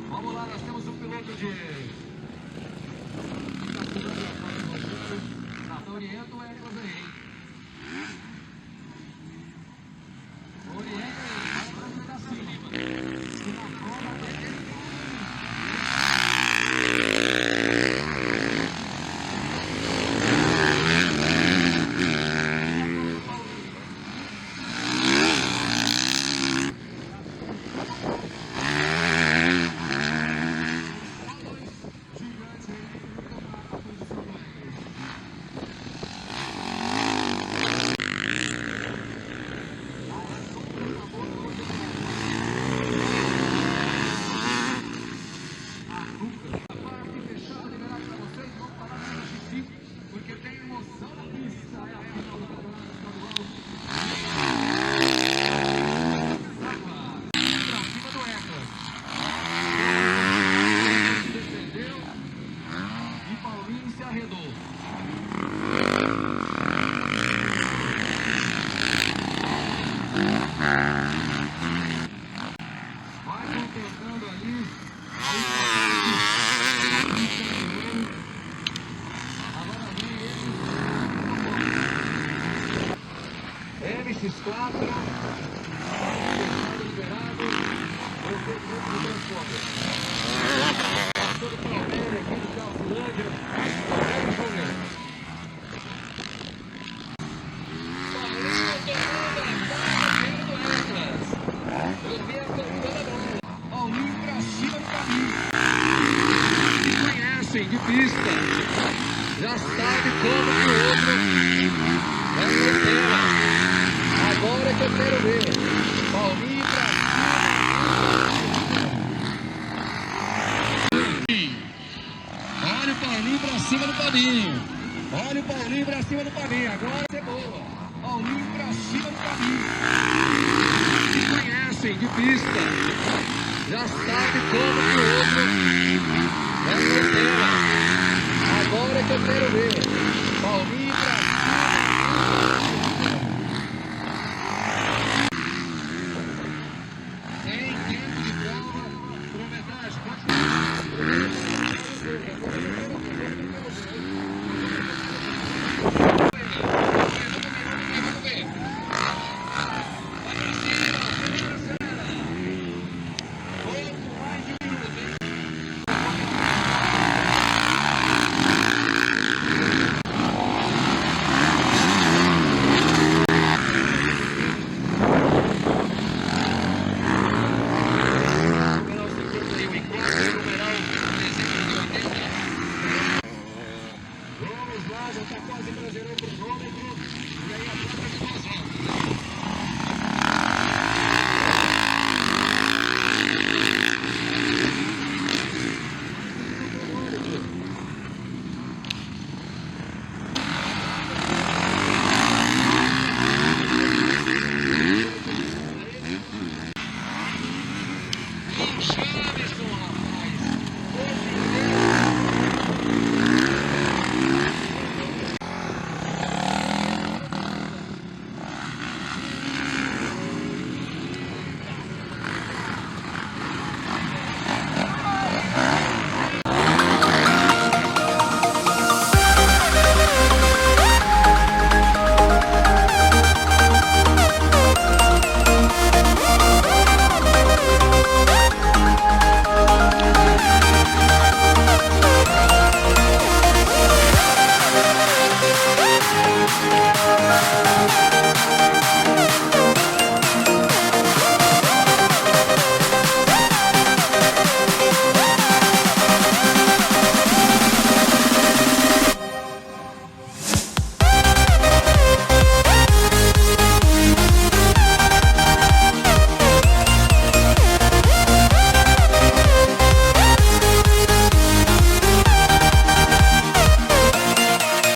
Vamos lá, nós temos um piloto de... Orienta o Hélio aí, hein? Orienta aí, vai pra cima. Porque tem emoção na pista, é a final do campeonato estadual. Pra cima do Eclas. Defendeu e Paulinho se arredou. Vai contentando ali. MX4 liberado, eu sei que o transporte. Passou do Palmeiras, aqui de Calçulândia, Palmeiras Júnior. Palmeiras domina, do Atlas. Eu vi a cantada da Paulinho pra cima do caminho. Que conhecem de pista, já sabe como que o outro é solteira. Agora que eu quero ver. Paulinho pra cima. Olha o Paulinho pra cima do Paulinho. Olha o Paulinho pra cima do Paulinho. Agora é boa. Paulinho pra cima do Paulinho. Que conhecem de pista. Já sabe como que o outro é solteira. Agora que eu quero ver. Paulinho pra